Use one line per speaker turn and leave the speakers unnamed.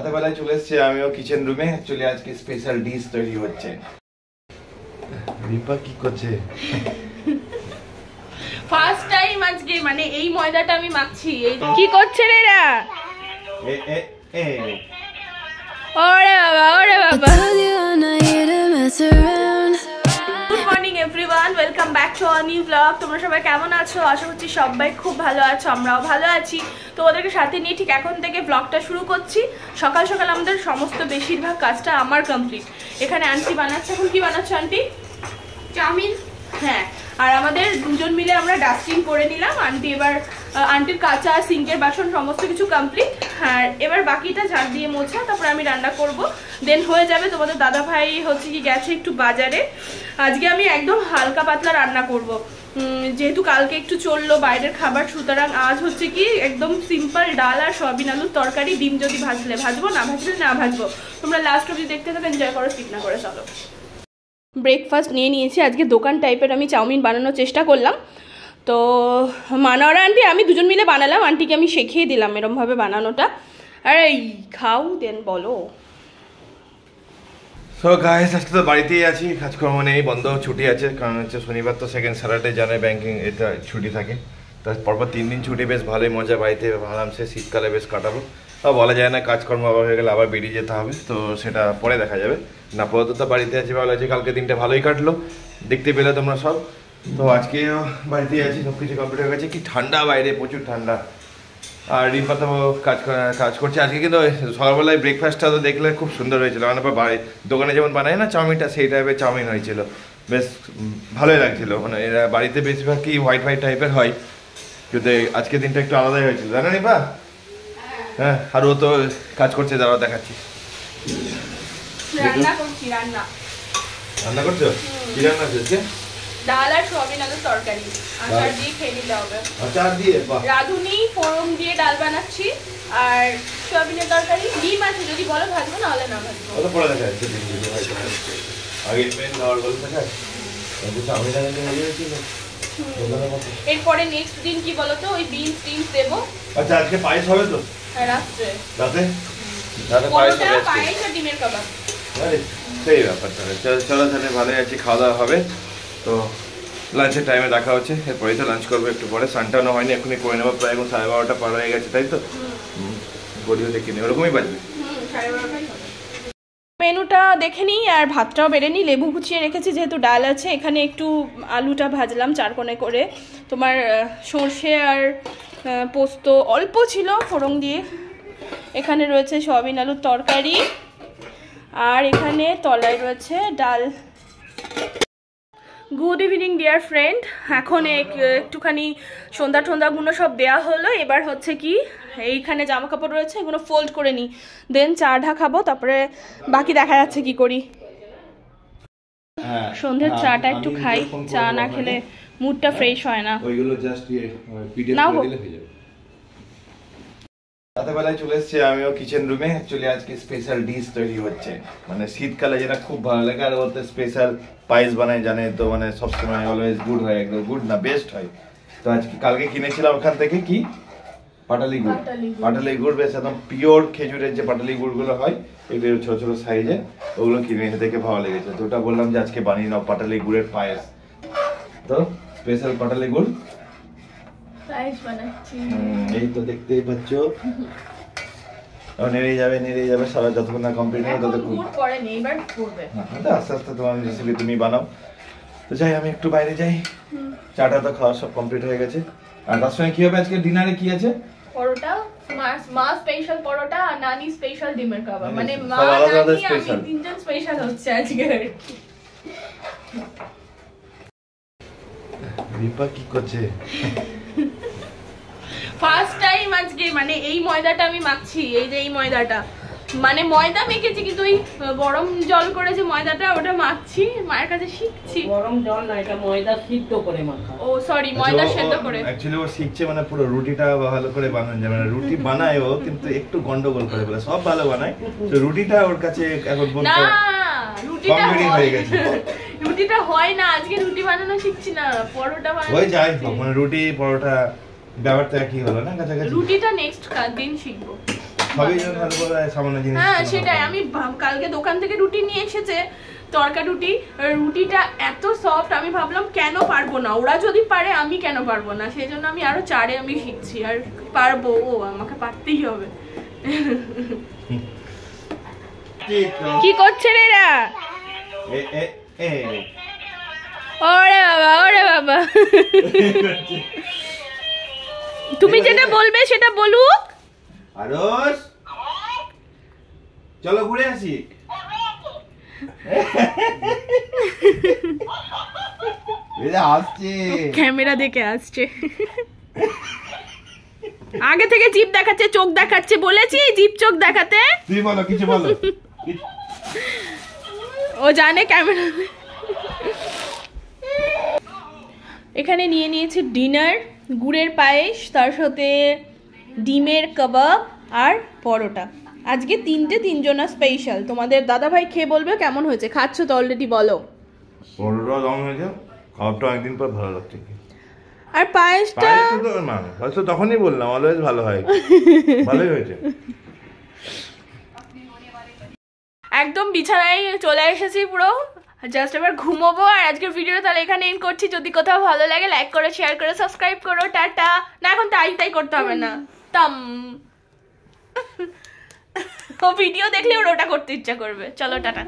রাতেবেলায় চলে এসেছি আমিও কিচেন রুমে। অ্যাকচুয়ালি আজকে স্পেশাল ডিশ তৈরি হচ্ছে। রিপা কি করছে?
ফার্স্ট টাইম আজকে মানে এই ময়দাটা আমি মাখছি। এই কি করছে রে এরা? ওরে বাবা ওরে বাবা। Good morning everyone, welcome back to our new blog. তোমরা সবাই কেমন আছো? আশা করছি সবাই খুব ভালো আছো, আমরাও ভালো আছি। তো ওদেরকে সাথে নিয়ে ঠিক এখন থেকে ব্লগটা শুরু করছি। সকাল সকাল আমাদের সমস্ত বেশিরভাগ কাজটা আমার কমপ্লিট। এখানে আন্টি বানাচ্ছে। এখন কি বানাচ্ছো আন্টি? চাউমিন। হ্যাঁ, আর আমাদের দুজন মিলে আমরা ডাস্টিং করে নিলাম। আন্টি এবার আন্টির কাঁচা সিঙ্কের বাসন সমস্ত কিছু কমপ্লিট। আর এবার বাকিটা ঝাড় দিয়ে মোছা, তারপরে আমি রান্না করব, দেন হয়ে যাবে। তোমাদের দাদা ভাই হচ্ছে কি গেছে একটু বাজারে। আজকে আমি একদম হালকা পাতলা রান্না করব, যেহেতু কালকে একটু চললো বাইরের খাবার, সুতরাং আজ হচ্ছে কি একদম সিম্পল ডাল আর সয়াবিন আলুর তরকারি। ডিম যদি ভাজলে ভাজবো, না ভাজলে না ভাজবো। তোমরা লাস্ট অবধি দেখতে থাকো, এনজয় করো, স্কিপ না করে। চলো। ব্রেকফাস্ট নিয়ে নিয়েছি। আজকে দোকান টাইপের আমি চাউমিন বানানোর চেষ্টা করলাম। তো মানারা আন্টি আমি দুজন মিলে বানালাম। আন্টিকে আমি শিখিয়ে দিলাম এরমভাবে বানানোটা। আরে খাও দেন বলো।
সো গাইস, আজকে তো বাড়িতেই আছি, কাজকর্ম নেই, বন্ধ, ছুটি আছে। কারণ হচ্ছে শনিবার তো সেকেন্ড স্যাটারডে জানে ব্যাংকিং এটা ছুটি থাকে। তার পরপর 3 দিন ছুটি, বেশ ভালোই মজা। বাড়িতে আরামসে শীতকালে বেশ কাটাবো। বলা যায় না, কাজকর্ম আবার হয়ে গেলে আবার বেরিয়ে যেতে হবে, তো সেটা পরে দেখা যাবে। না আপাতত বাড়িতে আছি, ভালো আছে। কালকে দিনটা ভালোই কাটলো, দেখতে পেলে তোমরা সব। তো আজকেও বাড়িতেই আছি, সব কিছু কমপ্লিট হয়ে গেছে। কি ঠান্ডা বাইরে, প্রচুর ঠান্ডা। আর রিম্পা তো কাজ করছে আজকে। কিন্তু সকালবেলায় ব্রেকফাস্টটা তো দেখলে খুব সুন্দর হয়েছিল। মানে দোকানে যেমন বানায় না চাউমিনটা, সেই টাইপের চাউমিন হয়েছিল, বেশ ভালোই লাগছিল। মানে এরা বাড়িতে বেশিরভাগ কি হোয়াইট হোয়াইট টাইপের হয়, কিন্তু আজকে দিনটা একটু আলাদাই হয়েছিল, জানো রিম্পা? হ্যাঁ, আর ও তো কাজ করছে, দাঁড়াও দেখাচ্ছি। রান্না করছো? কি রান্না করছে?
ডাল আর সয়াবিন আলুর তরকারি। আচার দিয়ে খেয়ে নিতে হবে।
আচার দিয়ে?
রাঁধুনি ফোড়ন দিয়ে ডাল বানাচ্ছি, আর সয়াবিনের তরকারি। ডিম আছে, যদি বলো ভাজবো, না হলে না ভাজবো।
ওটা পড়ে দেখা যাচ্ছে। আগে মেন খাওয়ার বলে দেখা
এরপরে নেক্সট দিন কি বলতো, ওই বিনস টিনস দেবো।
আচ্ছা, আজকে পায়েস হবে তো?
হ্যাঁ, রাতে
পায়েস হবে।
পায়েস আর ডিমের কাবাব।
সেই ব্যাপারটা। চলো তাহলে, ভালোই আছি, খাওয়া দাওয়া হবে। তো লাঞ্চের টাইমে দেখা হচ্ছে। এরপরেই তো লাঞ্চ করবো একটু পরে। সানটানো হয়নি, এখনই করে নেবো। প্রায় এখন 12:30 পার হয়ে গেছে, তাই তো? গড়িও দেখিনি, ওরকমই বাজবে।
মেনুটা দেখে নিই, আর ভাতটাও বেড়ে নিই। লেবু কুচিয়ে রেখেছি যেহেতু ডাল আছে। এখানে একটু আলুটা ভাজলাম চারকোণে করে। তোমার সর্ষে আর পোস্ত অল্প ছিল ফোড়ন দিয়ে। এখানে রয়েছে সয়াবিন আলুর তরকারি, আর এখানে তলায় রয়েছে ডাল। Good evening dear friend. এখন একটুখানি সন্ধ্যা টন্ধ্যাগুলো সব দেওয়া হলো। এবার হচ্ছে কি, এইখানে জামা কাপড় রয়েছে, এগুলো ফোল্ড করে নিই, দেন চা ঢা খাবো, তারপরে বাকি দেখা যাচ্ছে কি করি। সন্ধ্যের চাটা একটু খাই, চা না খেলে মুডটা ফ্রেশ হয় না।
ওইগুলো জাস্ট পিডিএফ করে দিলে হয়ে যাবে। রাতেবেলায় চলে এসেছি আমিও কিচেন রুমে। অ্যাকচুয়ালি আজকে স্পেশাল ডিশ তৈরি হচ্ছে, মানে শীতকালে যেটা খুব ভালো লাগে। আর ওতে স্পেশাল পায়েস বানায়, জানে তো, মানে সবসময় অলওয়েজ গুড হয়, একদম গুড না বেস্ট হয়। তো আজকে কালকে কিনেছিলাম ওখান থেকে কি পাটালি গুড়। পাটালি গুড় বেশ একদম পিওর খেজুরের যে পাটালি গুড়গুলো হয়, এগুলো ছোট ছোট সাইজে, ওগুলো কিনে এনে দেখে ভালো লেগেছে। তো ওটা বললাম যে আজকে বানিয়ে নাও পাটালি গুড়ের পায়েস। তো স্পেশাল পাটালি গুড় এই তো দেখতেই পাচ্ছ। নেড়ে যাবে সারা, যতক্ষণ না কমপ্লিট হবে ততক্ষণ। আস্তে আস্তে তোমার রেসিপি তুমি বানাও। তো যাই, আমি একটু বাইরে যাই। চাটা তো খাওয়া সব কমপ্লিট হয়ে গেছে। আর তার সঙ্গে কি হবে আজকে ডিনারে? কি আছে?
পরোটা, মা স্পেশাল পরোটা, আর নানি স্পেশাল ডিমের কাবাব। মানে মা নানি আমি তিনজন স্পেশাল হচ্ছে আজকে।
রিপা কি করছে?
ফার্স্ট টাইম আজকে মানে এই ময়দাটা আমি মাখছি। এই যে এই ময়দাটা, মানে ময়দা মেখেছি, কিন্তু ওই গরম জল করে যে ময়দাটা, ওটা মাখছি, মায়ের কাছে শিখছি।
গরম জল না, এটা ময়দা সিদ্ধ করে মাখা।
ও সরি, ময়দা সিদ্ধ করে।
অ্যাকচুয়ালি ও শিখছে, মানে পুরো রুটিটা ভালো করে বানানো যায়। মানে রুটি বানায় ও, কিন্তু একটু গন্ডগোল করে বলে। সব ভালো বানায়, তো রুটিটা ওর কাছে এখন বলতে
না, রুটিটা
হয়ে গেছে।
রুটিটা হয় না, আজকে রুটি বানানো শিখছি না, পরোটা বানানো।
ওই যাই মানে রুটি পরোটা ব্যাপারটা কি হলো না, কাছাকাছি।
রুটিটা নেক্সট দিন শিখবো।
সবই যেন ভালো করে সামান্য জিনিস।
হ্যাঁ সেটাই, আমি কালকে দোকান থেকে রুটি নিয়ে এসেছে, তড়কা রুটি, রুটিটা এত সফট, আমি ভাবলাম কেন পারবো না, ওরা যদি পারে আমি কেন পারবো না, সেই জন্য আমি আরো চারে আমি শিখছি, আর পারবো, আমাকে পারতেই হবে। কি করছে রে এরা? ওরে বাবা, ওরে বাবা। তুমি যেটা বলবে সেটা বলুক।
আরস চলো ঘুরে আসি।
ক্যামেরা দেখে আসছে, আগে থেকে জিভ দেখাচ্ছে, চোখ দেখাচ্ছে, বলেছি জিভ চোখ দেখাতে।
তুই বলো, কিছু বলো।
ও জানে ক্যামেরা। এখানে নিয়ে নিয়েছি ডিনার, গুড়ের পায়েস, তার সাথে ডিমের কাবাব আর পরোটা। আজকে তিনজনা স্পেশাল। তোমাদের দাদা ভাই খেয়ে বলবে কেমন হয়েছে। খাচ্ছ তো অলরেডি, বলো।
পরোটা রং হয়েছে, খাবারটা অনেকদিন পর ভালো লাগছে।
আর পায়েসটা
হয়তো তখনই বললাম অলওয়েজ ভালো হয়। ভালোই হয়েছে।
একদম বিছানায় চলে এসেছি পুরো, জাস্ট এবার ঘুমোবো। আর আজকের ভিডিওটা তাহলে এখানে এন্ড করছি। যদি কোথাও ভালো লাগে লাইক করো, শেয়ার করো, সাবস্ক্রাইব করো। টাটা। না এখন তাই করতে হবে না, তাম। ও ভিডিও দেখলে ওর ওটা করতে ইচ্ছা করবে। চলো টাটা।